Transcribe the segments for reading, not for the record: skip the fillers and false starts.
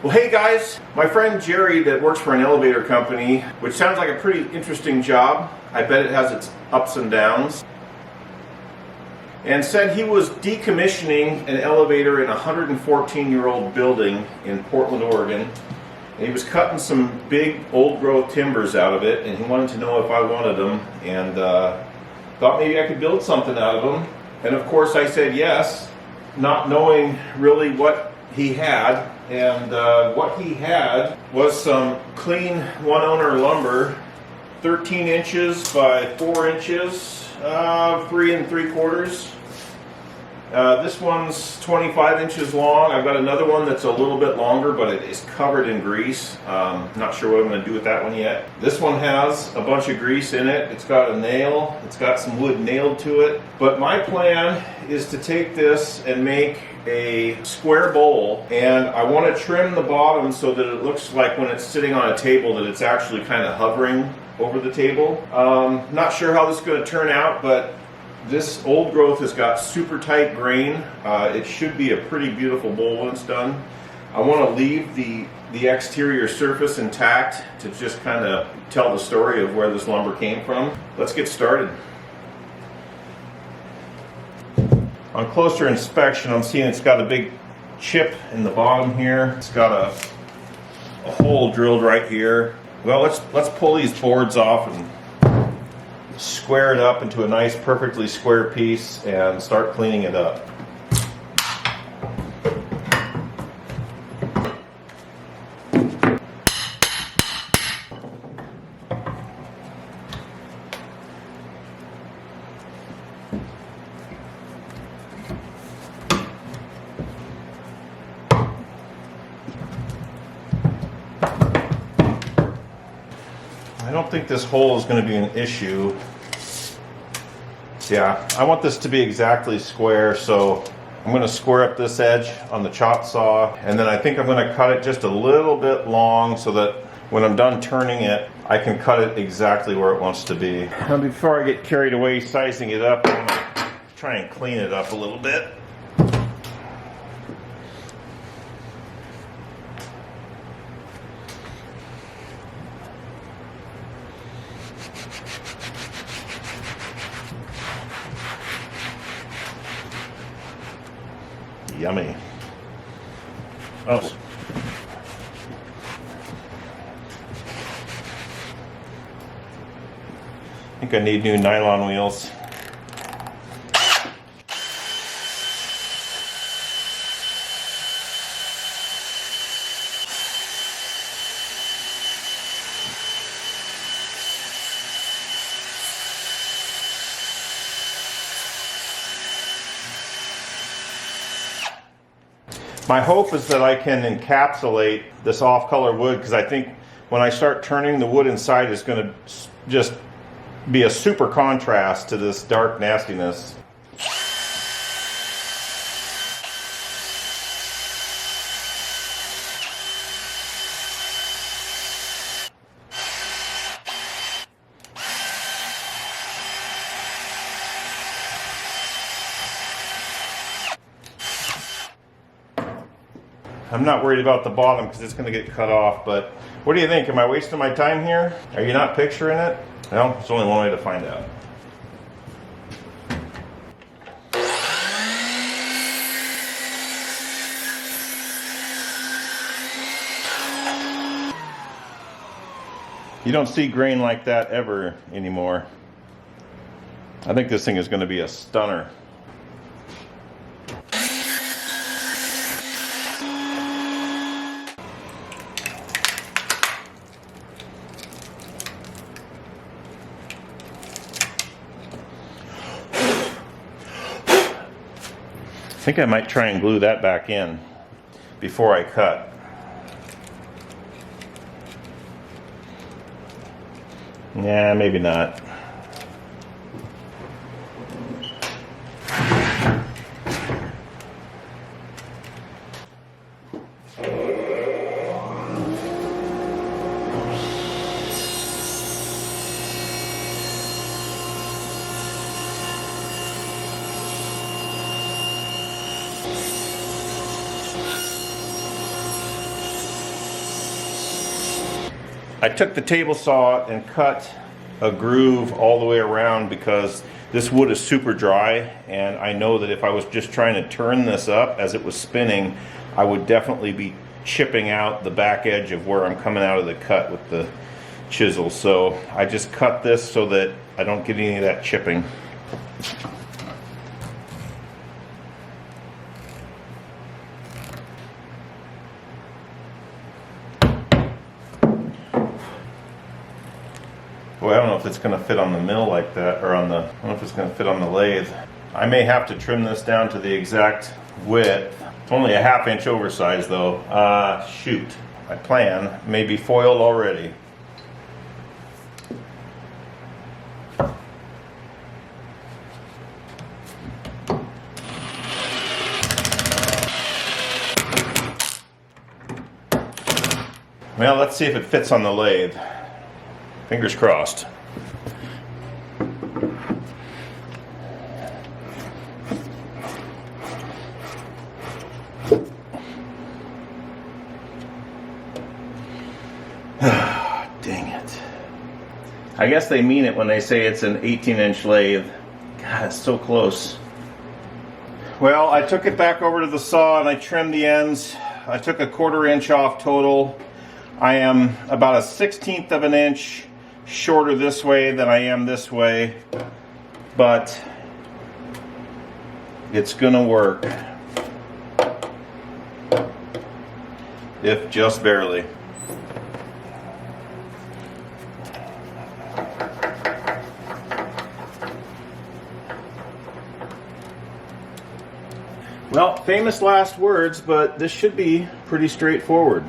Well, hey guys, my friend Jerry that works for an elevator company, which sounds like a pretty interesting job. I bet it has its ups and downs. And said he was decommissioning an elevator in a 114-year-old building in Portland, Oregon. And he was cutting some big old growth timbers out of it, and he wanted to know if I wanted them, and thought maybe I could build something out of them. And of course I said yes, not knowing really what he had. And what he had was some clean one-owner lumber, 13 inches by 4 inches, 3 3/4. This one's 25 inches long. I've got another one that's a little bit longer, but it is covered in grease. Not sure what I'm going to do with that one yet. This one has a bunch of grease in it. It's got a nail. It's got some wood nailed to it. But my plan is to take this and make a square bowl, and I want to trim the bottom so that it looks like when it's sitting on a table that it's actually kind of hovering over the table. Not sure how this is going to turn out, but this old growth has got super tight grain. It should be a pretty beautiful bowl when it's done. I want to leave the exterior surface intact to just kind of tell the story of where this lumber came from. Let's get started. On closer inspection, I'm seeing it's got a big chip in the bottom here. It's got a hole drilled right here. Well, let's pull these boards off and square it up into a nice, perfectly square piece and start cleaning it up. I don't think this hole is going to be an issue. Yeah, I want this to be exactly square, so I'm going to square up this edge on the chop saw, and then I think I'm going to cut it just a little bit long so that when I'm done turning it, I can cut it exactly where it wants to be. Now, before I get carried away sizing it up, I'm going to try and clean it up a little bit. Yummy. Oh. I think I need new nylon wheels. My hope is that I can encapsulate this off-color wood, because I think when I start turning, the wood inside is going to just be a super contrast to this dark nastiness. I'm not worried about the bottom because it's going to get cut off, but what do you think? Am I wasting my time here? Are you not picturing it? Well, there's only one way to find out. You don't see grain like that ever anymore. I think this thing is going to be a stunner. I think I might try and glue that back in before I cut. Yeah, maybe not. I took the table saw and cut a groove all the way around because this wood is super dry, and I know that if I was just trying to turn this up as it was spinning, I would definitely be chipping out the back edge of where I'm coming out of the cut with the chisel. So I just cut this so that I don't get any of that chipping. Boy, I don't know if it's going to fit on the mill like that, or on the, I don't know if it's going to fit on the lathe. I may have to trim this down to the exact width. It's only a ½ inch oversized though. Shoot. My plan may be foiled already. Well, let's see if it fits on the lathe. Fingers crossed. Dang it. I guess they mean it when they say it's an 18-inch lathe. God, it's so close. Well, I took it back over to the saw and I trimmed the ends. I took a ¼ inch off total. I am about a 1/16 of an inch shorter this way than I am this way, but it's gonna work, if just barely. Well, famous last words, but this should be pretty straightforward.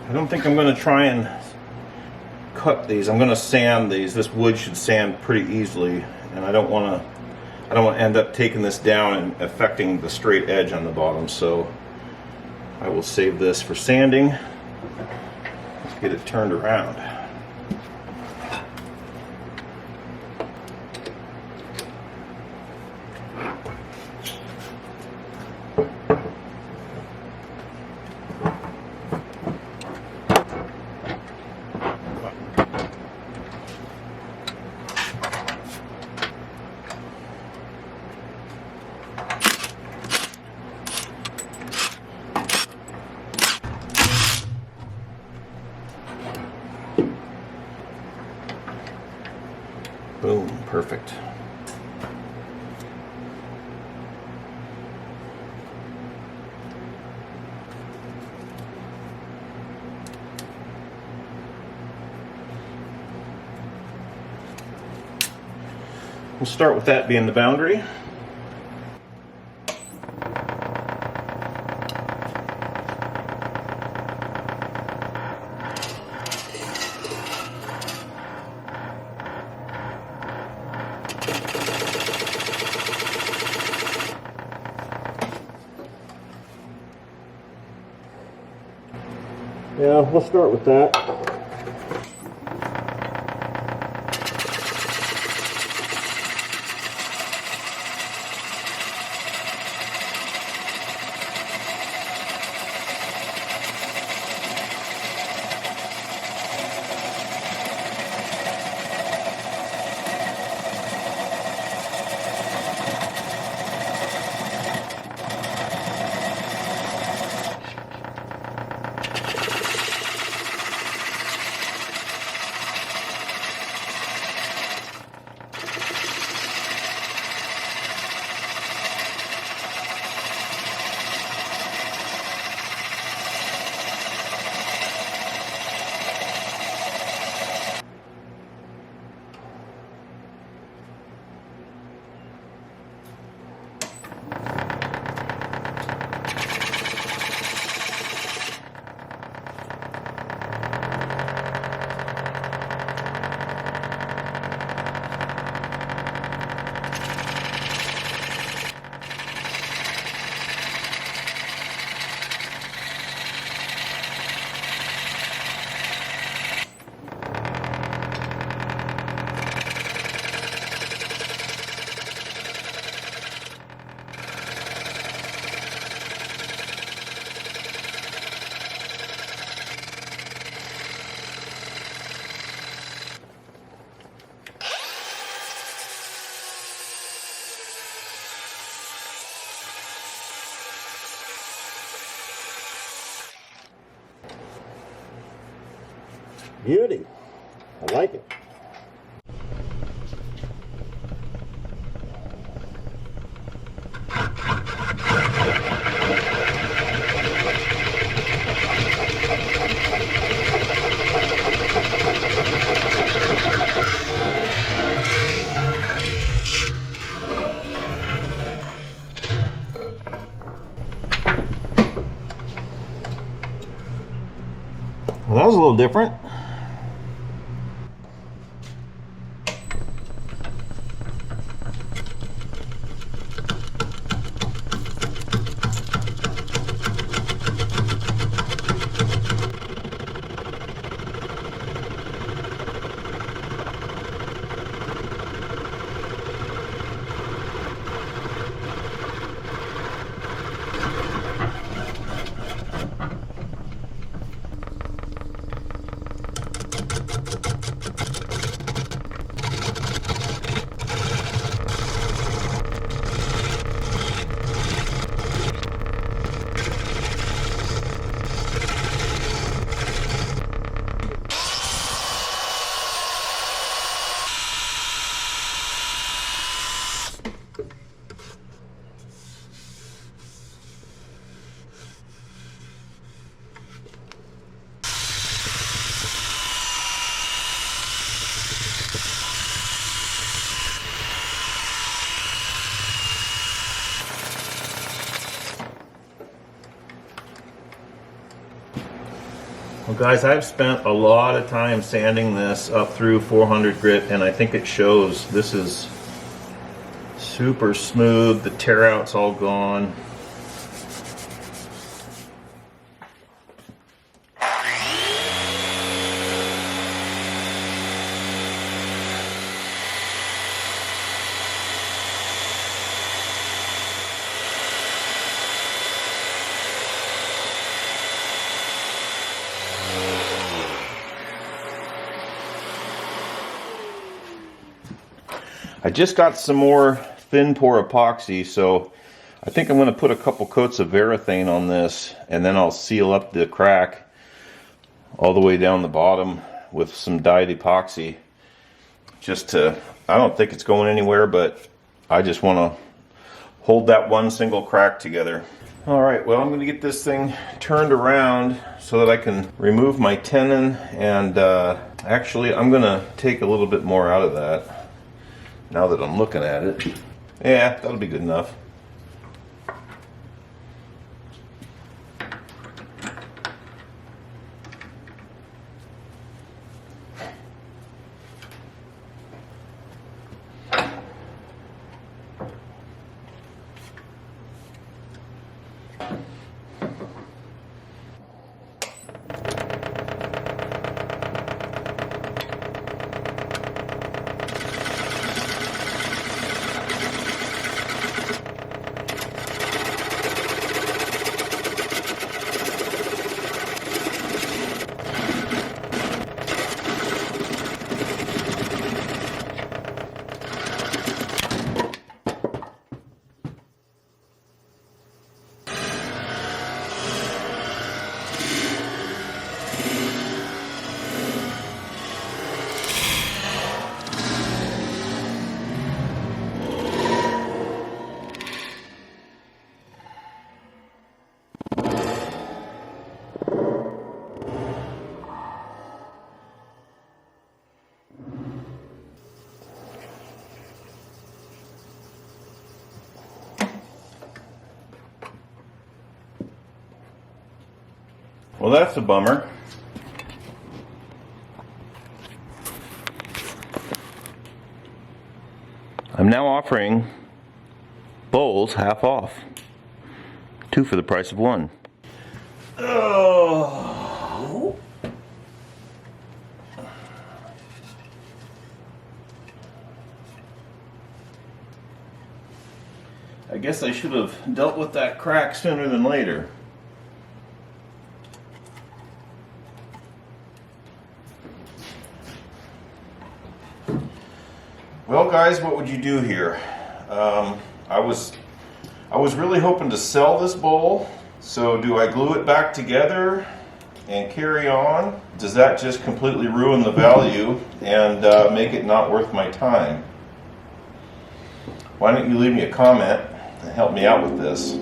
I don't think I'm going to try and cut these. I'm going to sand these. This wood should sand pretty easily, and I don't want to end up taking this down and affecting the straight edge on the bottom. So I will save this for sanding. Let's get it turned around. Boom, perfect. We'll start with that being the boundary. Yeah, we'll start with that. Beauty. I like it. Well, that was a little different. Well guys, I've spent a lot of time sanding this up through 400 grit, and I think it shows. This is super smooth, the tear out's all gone. I just got some more thin pour epoxy, so I think I'm going to put a couple coats of varathane on this, and then I'll seal up the crack all the way down the bottom with some dyed epoxy. Just to, I don't think it's going anywhere, but I just want to hold that one single crack together. Alright, well, I'm going to get this thing turned around so that I can remove my tenon, and actually I'm going to take a little bit more out of that. Now that I'm looking at it, yeah, that'll be good enough. Well, that's a bummer. I'm now offering bowls half off. 2 for the price of 1. Oh. I guess I should have dealt with that crack sooner than later. Well guys, what would you do here? I was really hoping to sell this bowl, so do I glue it back together and carry on? Does that just completely ruin the value and make it not worth my time? Why don't you leave me a comment and help me out with this?